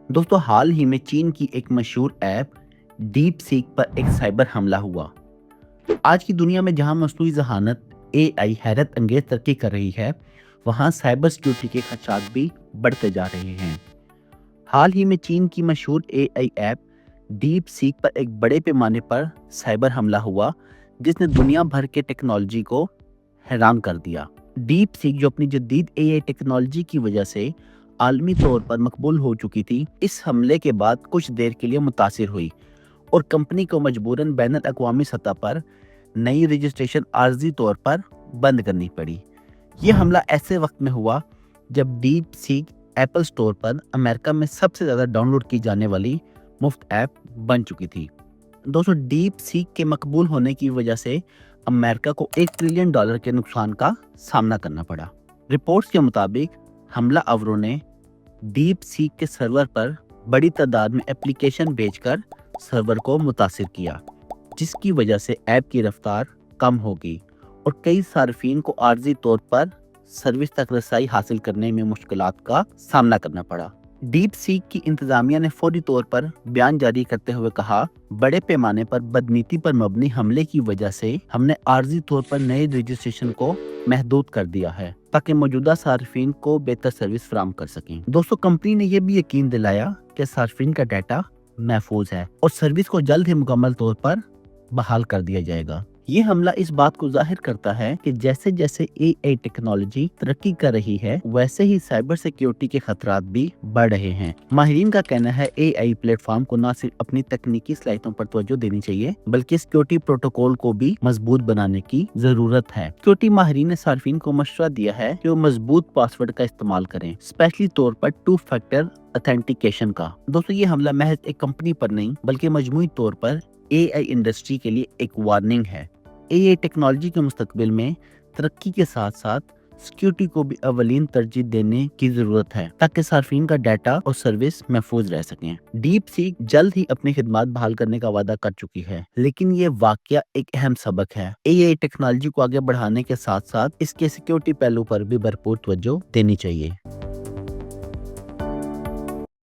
दोस्तों, हाल ही में चीन की एक मशहूर ऐप डीप सीक पर एक साइबर हमला हुआ। आज की दुनिया में जहां मसनूई ज़हानत एआई हैरत अंगेज तरक्की कर रही है, वहां साइबर सिक्योरिटी के खदशात भी बढ़ते जा रहे हैं। हाल ही में चीन की मशहूर एआई ऐप डीप सीक पर एक बड़े पैमाने पर साइबर हमला हुआ, जिसने दुनिया भर के टेक्नोलॉजी को हैरान कर दिया। डीप सीक, जो अपनी जदीद एआई टेक्नोलॉजी की वजह से आलमी तौर पर मकबूल हो चुकी थी, इस हमले के बाद कुछ देर के लिए मुतासिर हुई और कंपनी को मजबूरन बैनुल अक़वामी सतह पर नई रजिस्ट्रेशन आर्जी तौर पर बंद करनी पड़ी। ये हमला ऐसे वक्त में हुआ जब डीप सीक एप्पल स्टोर पर अमेरिका में सबसे ज़्यादा डाउनलोड की जाने वाली मुफ्त ऐप बन चुकी थी। दोस्तों, डीप सीक के मकबूल होने की वजह से अमेरिका को $1 ट्रिलियन के नुकसान का सामना करना पड़ा। रिपोर्ट्स के मुताबिक हमला आवरों ने डीप सीक के सर्वर पर बड़ी तादाद में एप्लीकेशन भेजकर सर्वर को मुतासिर किया, जिसकी वजह से ऐप की रफ्तार कम हो गई और कई सार्फिन को आर्जी तौर पर सर्विस तक रसाई हासिल करने में मुश्किलात का सामना करना पड़ा। डीप सीक की इंतजामिया ने फौरी तौर पर बयान जारी करते हुए कहा, बड़े पैमाने पर बदनीति पर मबनी हमले की वजह से हमने आर्जी तौर पर नए रजिस्ट्रेशन को महदूद कर दिया है ताकि मौजूदा सार्फिन को बेहतर सर्विस फराहम कर सकें। दोस्तों, कंपनी ने यह भी यकीन दिलाया कि सार्फिन का डाटा महफूज है और सर्विस को जल्द ही मुकम्मल तौर पर बहाल कर दिया जाएगा। ये हमला इस बात को जाहिर करता है कि जैसे जैसे एआई टेक्नोलॉजी तरक्की कर रही है, वैसे ही साइबर सिक्योरिटी के खतरात भी बढ़ रहे हैं। माहिरीन का कहना है एआई प्लेटफॉर्म को न सिर्फ अपनी तकनीकी सलाहियतों पर तवज्जो देनी चाहिए, बल्कि सिक्योरिटी प्रोटोकॉल को भी मजबूत बनाने की जरूरत है। सिक्योरिटी माहिरीन ने सार्फिन को मशवरा दिया है कि वो मजबूत पासवर्ड का इस्तेमाल करें, स्पेशली तौर पर 2 फैक्टर ऑथेंटिकेशन का। दोस्तों, ये हमला महज एक कंपनी पर नहीं बल्कि मजमूई तौर पर एआई इंडस्ट्री के लिए एक वार्निंग है। एआई टेक्नोलॉजी के मुस्तकबिल में तरक्की के साथ साथ सिक्योरिटी को भी अवलीन तरजीह देने की जरूरत है ताकि सार्फिन का डाटा और सर्विस महफूज रह सकें। डीप सीक जल्द ही अपनी खिदमत बहाल करने का वादा कर चुकी है, लेकिन ये वाकया एक अहम सबक है। एआई टेक्नोलॉजी को आगे बढ़ाने के साथ साथ इसके सिक्योरिटी पहलू पर भी भरपूर तवज्जो देनी चाहिए।